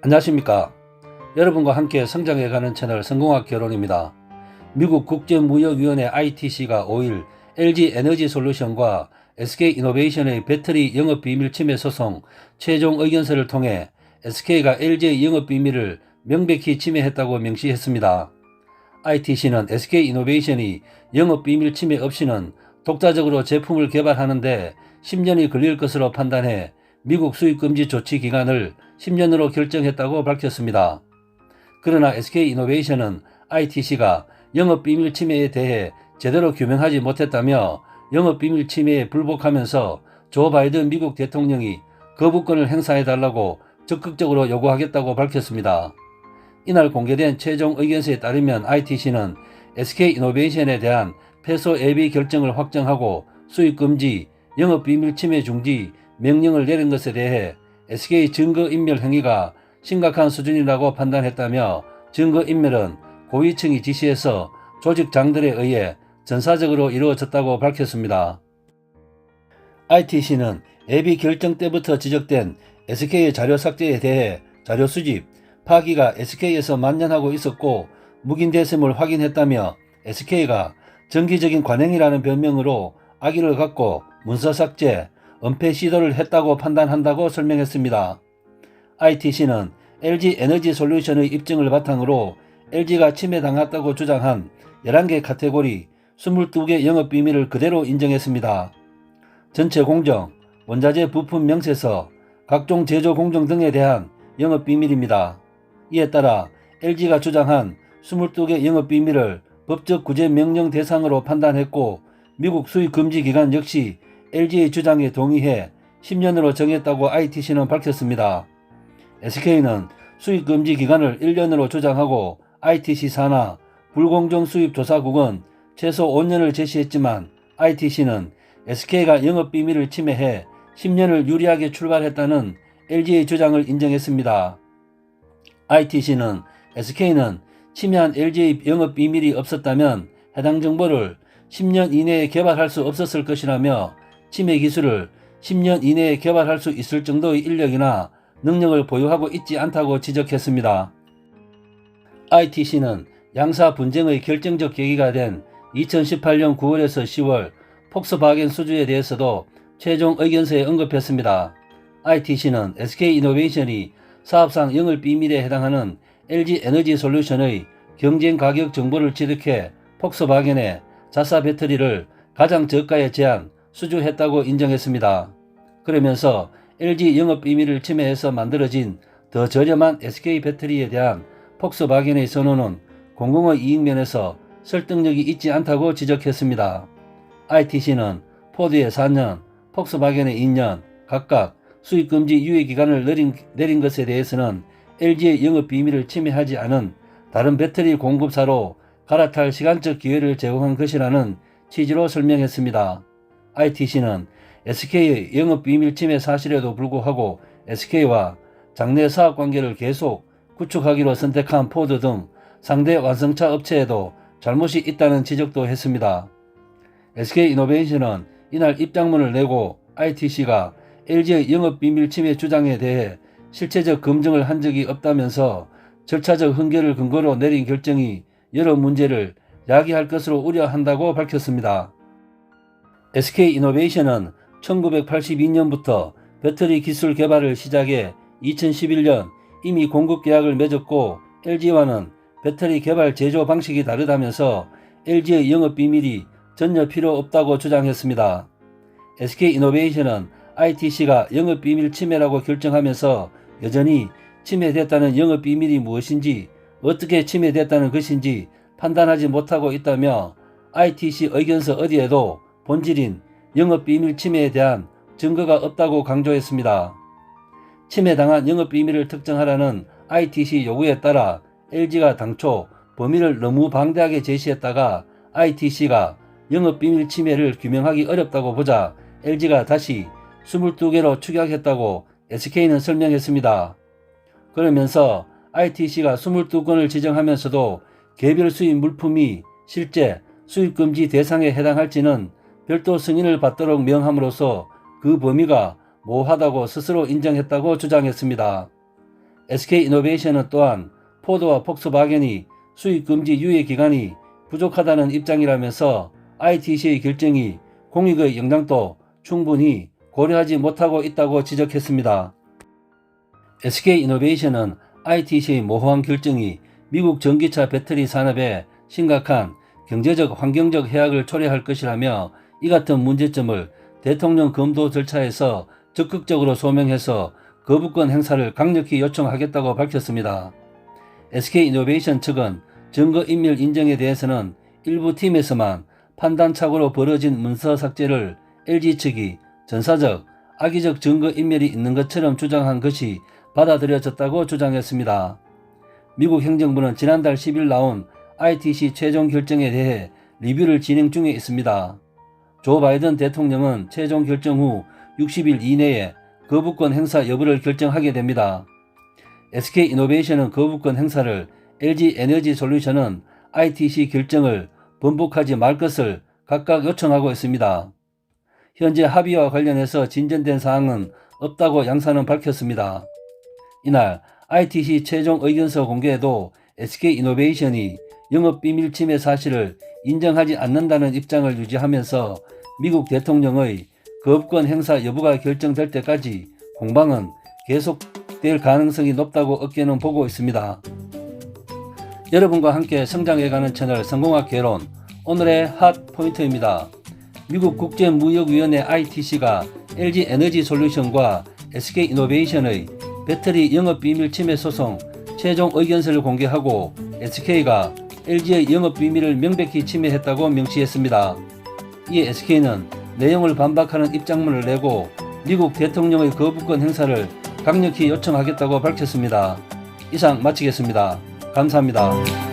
안녕하십니까. 여러분과 함께 성장해가는 채널 성공학 결혼입니다. 미국 국제무역위원회 ITC가 5일 LG 에너지솔루션과 SK이노베이션의 배터리 영업비밀 침해 소송 최종 의견서를 통해 SK가 LG의 영업비밀을 명백히 침해했다고 명시했습니다. ITC는 SK이노베이션이 영업비밀 침해 없이는 독자적으로 제품을 개발하는데 10년이 걸릴 것으로 판단해 미국 수입금지 조치 기간을 10년으로 결정했다고 밝혔습니다. 그러나 SK이노베이션은 ITC가 영업비밀 침해에 대해 제대로 규명하지 못했다며 영업비밀 침해에 불복하면서 조 바이든 미국 대통령이 거부권을 행사해달라고 적극적으로 요구하겠다고 밝혔습니다. 이날 공개된 최종 의견서에 따르면 ITC는 SK이노베이션에 대한 패소 예비 결정을 확정하고 수입금지, 영업비밀 침해 중지 명령을 내린 것에 대해 SK 증거인멸 행위가 심각한 수준이라고 판단했다며 증거인멸은 고위층이 지시해서 조직장들에 의해 전사적으로 이루어졌다고 밝혔습니다. ITC는 예비 결정 때부터 지적된 SK의 자료 삭제에 대해 자료 수집, 파기가 SK에서 만연하고 있었고 묵인됐음을 확인했다며 SK가 정기적인 관행이라는 변명으로 악의를 갖고 문서 삭제, 은폐 시도를 했다고 판단한다고 설명했습니다. ITC는 LG 에너지 솔루션의 입증을 바탕으로 LG가 침해당했다고 주장한 11개 카테고리 22개 영업비밀을 그대로 인정했습니다. 전체 공정, 원자재 부품 명세서, 각종 제조 공정 등에 대한 영업비밀입니다. 이에 따라 LG가 주장한 22개 영업비밀을 법적 구제 명령 대상으로 판단했고 미국 수입 금지 기간 역시 LG의 주장에 동의해 10년으로 정했다고 ITC는 밝혔습니다. SK는 수입 금지 기간을 1년으로 주장하고 ITC 산하 불공정 수입 조사국은 최소 5년을 제시했지만 ITC는 SK가 영업비밀을 침해해 10년을 유리하게 출발했다는 LG의 주장을 인정했습니다. ITC는 SK는 침해한 LG의 영업비밀이 없었다면 해당 정보를 10년 이내에 개발할 수 없었을 것이라며 침해 기술을 10년 이내에 개발할 수 있을 정도의 인력이나 능력을 보유하고 있지 않다고 지적했습니다. ITC는 양사 분쟁의 결정적 계기가 된 2018년 9월에서 10월 폭스바겐 수주에 대해서도 최종 의견서에 언급했습니다. ITC는 SK이노베이션이 사업상 영업비밀에 해당하는 LG 에너지 솔루션의 경쟁 가격 정보를 취득해 폭스바겐에 자사 배터리를 가장 저가에 제한, 수주했다고 인정했습니다. 그러면서 LG 영업비밀을 침해해서 만들어진 더 저렴한 SK 배터리에 대한 폭스바겐의 선언은 공공의 이익면에서 설득력이 있지 않다고 지적했습니다. ITC는 포드의 4년, 폭스바겐의 2년 각각 수입금지 유예기간을 내린 것에 대해서는 LG의 영업비밀을 침해하지 않은 다른 배터리 공급사로 갈아탈 시간적 기회를 제공한 것이라는 취지로 설명했습니다. ITC는 SK의 영업비밀 침해 사실에도 불구하고 SK와 장내 사업관계를 계속 구축하기로 선택한 포드 등 상대 완성차 업체에도 잘못이 있다는 지적도 했습니다. SK이노베이션은 이날 입장문을 내고 ITC가 LG의 영업비밀 침해 주장에 대해 실체적 검증을 한 적이 없다면서 절차적 흔결을 근거로 내린 결정이 여러 문제를 야기할 것으로 우려한다고 밝혔습니다. SK이노베이션은 1982년부터 배터리 기술 개발을 시작해 2011년 이미 공급 계약을 맺었고 LG와는 배터리 개발 제조 방식이 다르다면서 LG의 영업비밀이 전혀 필요 없다고 주장했습니다. SK이노베이션은 ITC가 영업비밀 침해라고 결정하면서 여전히 침해됐다는 영업비밀이 무엇인지 어떻게 침해됐다는 것인지 판단하지 못하고 있다며 ITC 의견서 어디에도 본질인 영업비밀 침해에 대한 증거가 없다고 강조했습니다. 침해당한 영업비밀을 특정하라는 ITC 요구에 따라 LG가 당초 범위를 너무 방대하게 제시했다가 ITC가 영업비밀 침해를 규명하기 어렵다고 보자 LG가 다시 22개로 축약했다고 SK는 설명했습니다. 그러면서 ITC가 22건을 지정하면서도 개별 수입 물품이 실제 수입금지 대상에 해당할지는 별도 승인을 받도록 명함으로써 그 범위가 모호하다고 스스로 인정했다고 주장했습니다. SK이노베이션은 또한 포드와 폭스바겐이 수입금지 유예 기간이 부족하다는 입장이라면서 ITC의 결정이 공익의 영향도 충분히 고려하지 못하고 있다고 지적했습니다. SK이노베이션은 ITC의 모호한 결정이 미국 전기차 배터리 산업에 심각한 경제적 환경적 해악을 초래할 것이라며 이 같은 문제점을 대통령 검토 절차에서 적극적으로 소명해서 거부권 행사를 강력히 요청하겠다고 밝혔습니다. SK이노베이션 측은 증거인멸 인정에 대해서는 일부 팀에서만 판단착오로 벌어진 문서 삭제를 LG 측이 전사적, 악의적 증거인멸이 있는 것처럼 주장한 것이 받아들여졌다고 주장했습니다. 미국 행정부는 지난달 10일 나온 ITC 최종 결정에 대해 리뷰를 진행 중에 있습니다. 조 바이든 대통령은 최종 결정 후 60일 이내에 거부권 행사 여부를 결정하게 됩니다. SK이노베이션은 거부권 행사를, LG에너지솔루션은 ITC 결정을 번복하지 말 것을 각각 요청하고 있습니다. 현재 합의와 관련해서 진전된 사항은 없다고 양사는 밝혔습니다. 이날 ITC 최종 의견서 공개에도 SK이노베이션이 영업비밀 침해 사실을 인정하지 않는다는 입장을 유지하면서 미국 대통령의 거부권 행사 여부가 결정될 때까지 공방은 계속될 가능성이 높다고 업계는 보고 있습니다. 여러분과 함께 성장해가는 채널 성공학 개론, 오늘의 핫 포인트입니다. 미국 국제무역위원회 ITC가 LG에너지솔루션과 SK이노베이션의 배터리 영업비밀 침해 소송 최종 의견서를 공개하고 SK가 LG의 영업비밀을 명백히 침해했다고 명시했습니다. 이에 SK는 내용을 반박하는 입장문을 내고 미국 대통령의 거부권 행사를 강력히 요청하겠다고 밝혔습니다. 이상 마치겠습니다. 감사합니다.